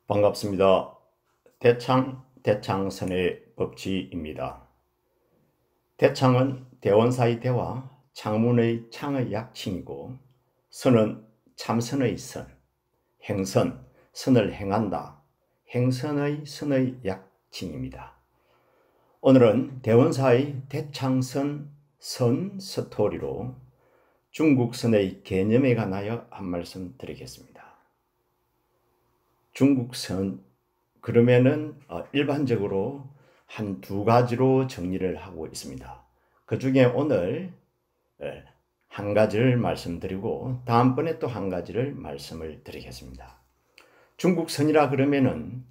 반갑습니다. 대창선의 법치입니다. 대창은 대원사의 대와 창문의 창의 약칭이고, 선은 참선의 선, 행선, 선을 행한다, 행선의 선의 약칭입니다. 오늘은 대원사의 대창선 선 스토리로 중국선의 개념에 관하여 한 말씀 드리겠습니다. 중국선, 그러면은 일반적으로 한 두 가지로 정리를 하고 있습니다. 그 중에 오늘 한 가지를 말씀드리고 다음번에 또 한 가지를 말씀을 드리겠습니다. 중국선이라 그러면은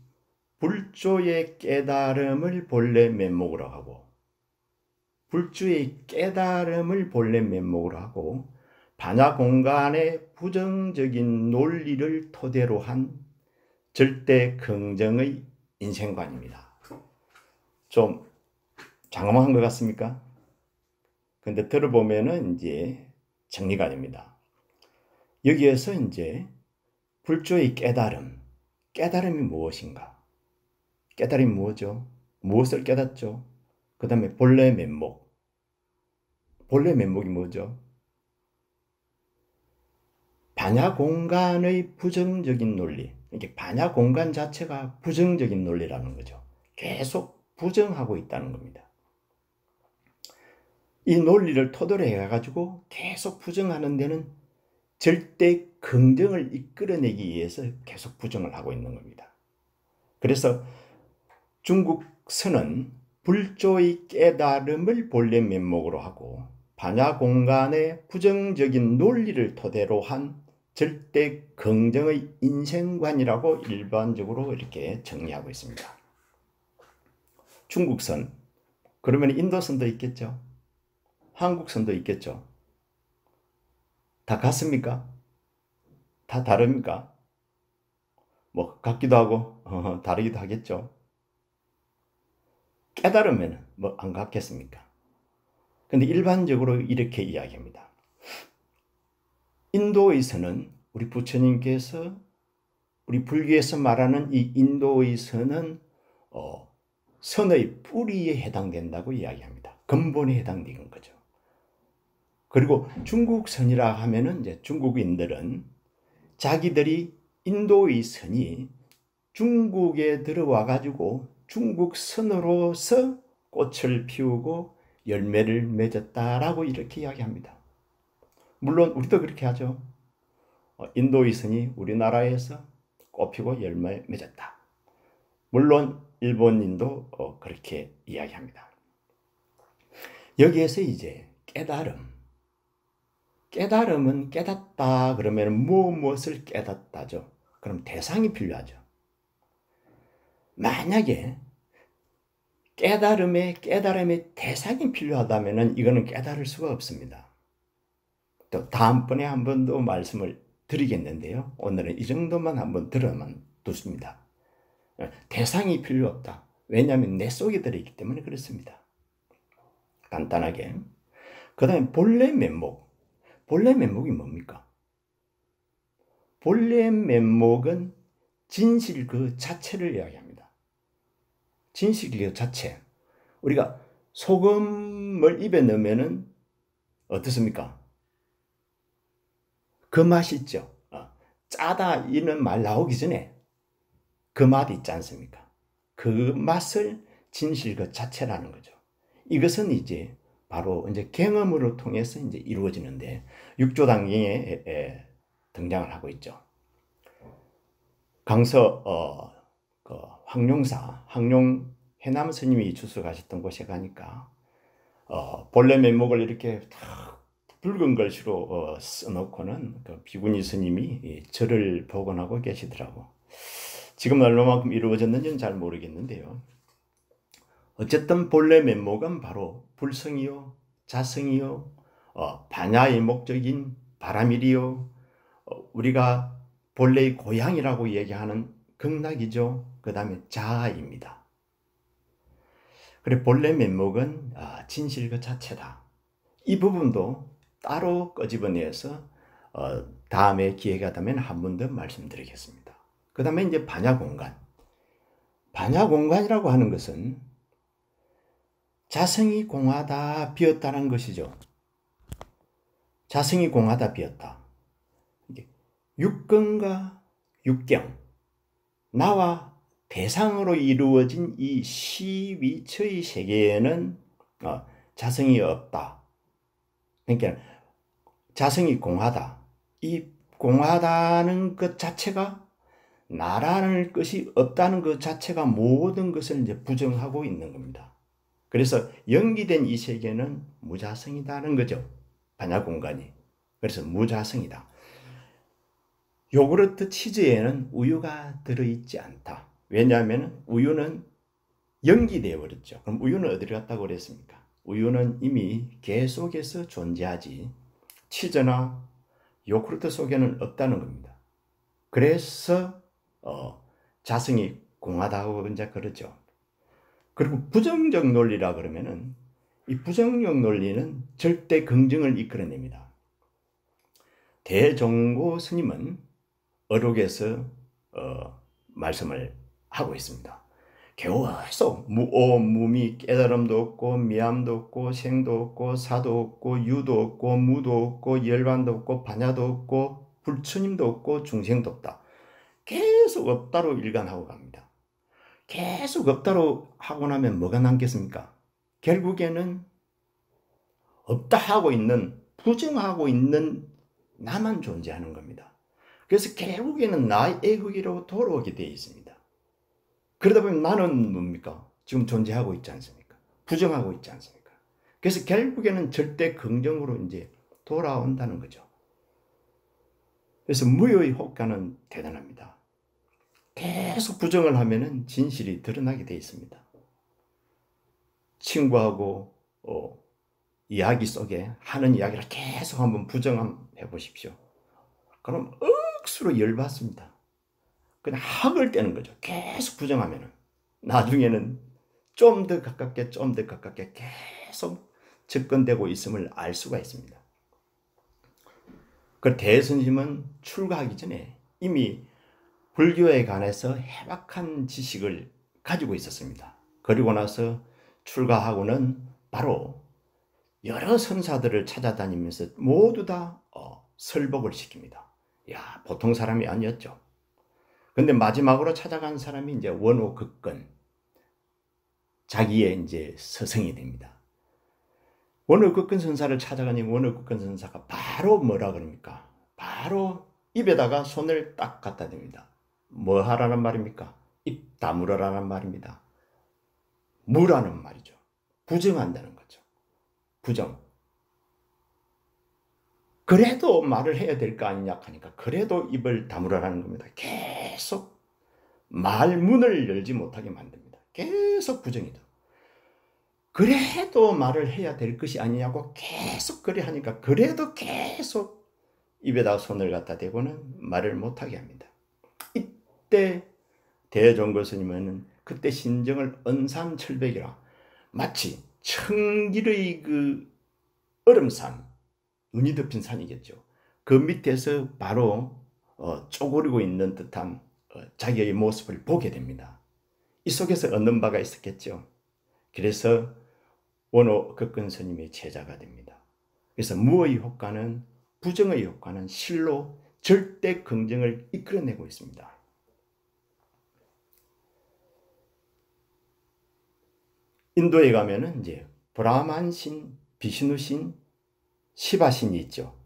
불조의 깨달음을 본래 면목으로 하고, 불조의 깨달음을 본래 면목으로 하고 반야 공간의 부정적인 논리를 토대로 한 절대 긍정의 인생관입니다. 좀 장엄한 것 같습니까? 근데 들어보면은 이제 정리가 됩니다. 여기에서 이제 불조의 깨달음이 무엇인가? 깨달음이 뭐죠? 무엇을 깨닫죠? 그 다음에 본래 면목이 뭐죠? 반야 공간의 부정적인 논리, 이게 반야 공간 자체가 부정적인 논리라는 거죠. 계속 부정하고 있다는 겁니다. 이 논리를 토대로 해가지고 계속 부정하는 데는 절대 긍정을 이끌어내기 위해서 계속 부정을 하고 있는 겁니다. 그래서 중국선은 불조의 깨달음을 본래 면목으로 하고 반야 공간의 부정적인 논리를 토대로 한 절대 긍정의 인생관이라고 일반적으로 이렇게 정리하고 있습니다. 중국선, 그러면 인도선도 있겠죠? 한국선도 있겠죠? 다 같습니까? 다 다릅니까? 뭐 같기도 하고 다르기도 하겠죠? 깨달으면 뭐 안 같겠습니까? 근데 일반적으로 이렇게 이야기합니다. 인도의선은 우리 부처님께서 우리 불교에서 말하는 이 인도의 선은 선의 뿌리에 해당된다고 이야기합니다. 근본에 해당되는 거죠. 그리고 중국선이라 하면은 이제 중국인들은 자기들이 인도의 선이 중국에 들어와 가지고 중국선으로서 꽃을 피우고 열매를 맺었다라고 이렇게 이야기합니다. 물론 우리도 그렇게 하죠. 인도의 선이 우리나라에서 꽃피고 열매 맺었다. 물론 일본인도 그렇게 이야기합니다. 여기에서 이제 깨달음은 깨닫다 그러면 무엇을 깨닫다죠? 그럼 대상이 필요하죠. 만약에 깨달음의 대상이 필요하다면 이거는 깨달을 수가 없습니다. 또 다음번에 한 번 더 말씀을 드리겠는데요. 오늘은 이 정도만 한번 들어만 두십니다. 대상이 필요 없다. 왜냐하면 내 속에 들어있기 때문에 그렇습니다. 간단하게. 그 다음에 본래 면목이 뭡니까? 본래 면목은 진실 그 자체를 이야기합니다. 진실 그 자체. 우리가 소금을 입에 넣으면은 어떻습니까? 그 맛이 있죠. 짜다 이런 말 나오기 전에 그 맛이 있지 않습니까? 그 맛을 진실 그 자체라는 거죠. 이것은 이제 바로 이제 경험으로 통해서 이제 이루어지는데 육조단경에 등장을 하고 있죠. 강서 그 황룡 해남 스님이 주석하셨던 곳에 가니까 본래 면목을 이렇게 탁 붉은 글씨로 써놓고는 그 비구니 스님이 절을 복원하고 계시더라고. 지금 얼마만큼 이루어졌는지는 잘 모르겠는데요. 어쨌든 본래 면목은 바로 불성이요, 자성이요, 반야의 목적인 바람일이요, 우리가 본래의 고향이라고 얘기하는 극락이죠. 그 다음에 자아입니다. 그래 본래 면목은 진실 그 자체다. 이 부분도 따로 끄집어내서 다음에 기회가 되면 한 번 더 말씀드리겠습니다. 그 다음에 이제 반야공간. 반야공간이라고 하는 것은 자성이 공하다 비었다는 것이죠. 자성이 공하다 비었다. 육근과 육경, 나와 대상으로 이루어진 이 시위처의 세계에는 자성이 없다. 그러니까 자성이 공하다. 이 공하다는 것 자체가 나라는 것이 없다는 것 자체가 모든 것을 이제 부정하고 있는 겁니다. 그래서 연기된 이 세계는 무자성이다는 거죠. 반야공간이. 그래서 무자성이다. 요구르트 치즈에는 우유가 들어있지 않다. 왜냐하면 우유는 연기되어 버렸죠. 그럼 우유는 어디를 갔다고 그랬습니까? 우유는 이미 개 속에서 존재하지 치즈나 요구르트 속에는 없다는 겁니다. 그래서 자성이 공하다고 이제 그러죠. 그리고 부정적 논리라 그러면은 이 부정적 논리는 절대 긍정을 이끌어냅니다. 대종고 스님은 어록에서 말씀을 하고 있습니다. 계속 무오, 무미, 깨달음도 없고 미암도 없고 생도 없고 사도 없고 유도 없고 무도 없고 열반도 없고 반야도 없고 불처님도 없고 중생도 없다. 계속 없다로 일관하고 갑니다. 계속 없다로 하고 나면 뭐가 남겠습니까? 결국에는 없다 하고 있는, 부정하고 있는 나만 존재하는 겁니다. 그래서 결국에는 나의 흑이로 돌아오게 되어 있습니다. 그러다 보면 나는 뭡니까? 지금 존재하고 있지 않습니까? 부정하고 있지 않습니까? 그래서 결국에는 절대 긍정으로 이제 돌아온다는 거죠. 그래서 무효의 효과는 대단합니다. 계속 부정을 하면은 진실이 드러나게 되어 있습니다. 친구하고 이야기 속에 하는 이야기를 계속 한번 부정해 보십시오. 그럼 억수로 열받습니다. 그냥 학을 떼는 거죠. 계속 부정하면은 나중에는 좀 더 가깝게 계속 접근되고 있음을 알 수가 있습니다. 그 대선심은 출가하기 전에 이미 불교에 관해서 해박한 지식을 가지고 있었습니다. 그리고 나서 출가하고는 바로 여러 선사들을 찾아다니면서 모두 다 설법을 시킵니다. 야, 보통 사람이 아니었죠. 근데 마지막으로 찾아간 사람이 이제 원오극근, 자기의 이제 스승이 됩니다. 원오극근 선사를 찾아가니 원오극근 선사가 바로 뭐라 그럽니까? 바로 입에다가 손을 딱 갖다 댑니다. 뭐 하라는 말입니까? 입 다물어라는 말입니다. 무라는 말이죠. 부정한다는 거죠. 부정. 그래도 말을 해야 될 거 아니냐 하니까 그래도 입을 다물어라는 겁니다. 계속 말문을 열지 못하게 만듭니다. 계속 부정이죠. 그래도 말을 해야 될 것이 아니냐고 계속 그래 하니까 그래도 계속 입에다 손을 갖다 대고는 말을 못하게 합니다. 이때 대종고 스님은 그때 신정을 언삼철백이라 마치 청길의 그 얼음산, 눈이 덮인 산이겠죠. 그 밑에서 바로 쪼그리고 있는 듯한 자기의 모습을 보게 됩니다. 이 속에서 얻는 바가 있었겠죠. 그래서 원오극근 스님의 제자가 됩니다. 그래서 무의 효과는, 부정의 효과는 실로 절대 긍정을 이끌어내고 있습니다. 인도에 가면은 이제 브라만신, 비시누신, 시바신이 있죠.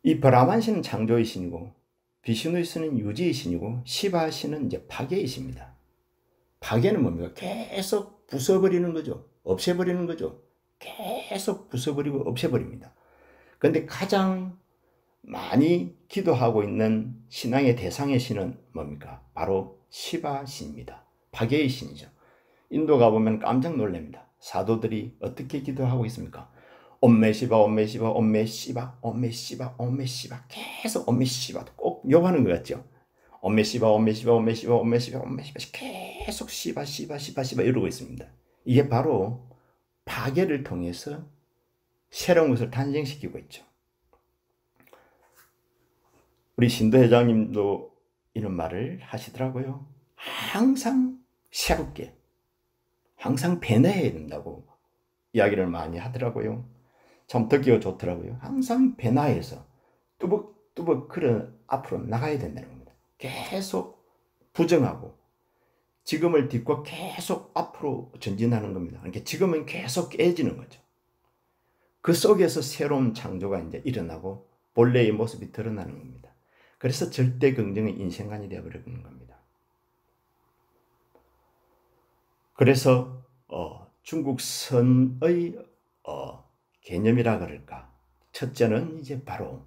이 브라만신은 창조의 신이고, 비시누의 신은 유지의 신이고, 시바신은 이제 파괴의 신입니다. 파괴는 뭡니까? 계속 부숴버리는 거죠. 없애버리는 거죠. 계속 부숴버리고 없애버립니다. 그런데 가장 많이 기도하고 있는 신앙의 대상의 신은 뭡니까? 바로 시바신입니다. 파괴의 신이죠. 인도 가보면 깜짝 놀랍니다. 사도들이 어떻게 기도하고 있습니까? 엄메시바, 엄메시바, 엄메시바, 엄메시바, 엄메시바, 계속 엄메시바 꼭 욕하는 것 같죠? 엄메시바, 엄메시바, 엄메시바, 엄메시바, 엄메시바, 계속 시바, 시바, 시바, 시바 이러고 있습니다. 이게 바로 파괴를 통해서 새로운 것을 탄생시키고 있죠. 우리 신도 회장님도 이런 말을 하시더라고요. 항상 새롭게, 항상 변해야 된다고 이야기를 많이 하더라고요. 참 듣기가 좋더라고요. 항상 변화해서 뚜벅뚜벅 그런 앞으로 나가야 된다는 겁니다. 계속 부정하고 지금을 딛고 계속 앞으로 전진하는 겁니다. 그러니까 지금은 계속 깨지는 거죠. 그 속에서 새로운 창조가 이제 일어나고 본래의 모습이 드러나는 겁니다. 그래서 절대 긍정의 인생관이 되어버리는 겁니다. 그래서 중국선의 개념이라 그럴까? 첫째는 이제 바로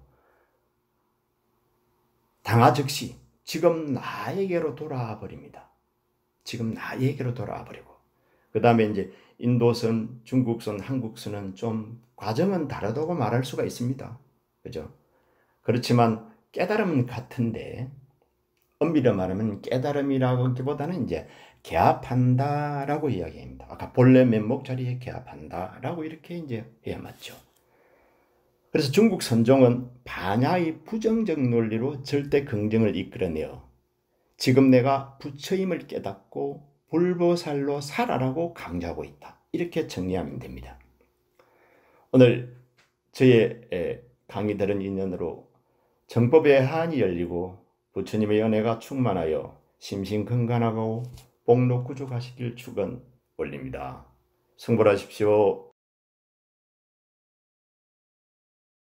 당하즉시 지금 나에게로 돌아와 버립니다. 지금 나에게로 돌아와 버리고 그 다음에 이제 인도선, 중국선, 한국선은 좀 과정은 다르다고 말할 수가 있습니다. 그죠? 그렇지만 깨달음은 같은데 엄밀히 말하면 깨달음이라고 하기보다는 이제 개합한다라고 이야기합니다. 아까 본래 면목 자리에 개합한다라고 이렇게 이제 해야 맞죠. 그래서 중국 선종은 반야의 부정적 논리로 절대 긍정을 이끌어내어 지금 내가 부처임을 깨닫고 불보살로 살아라고 강조하고 있다. 이렇게 정리하면 됩니다. 오늘 저의 강의 들은 인연으로 정법의 한이 열리고 부처님의 은혜가 충만하여 심신건강하고 복록구족하시길 축원 올립니다. 승불하십시오.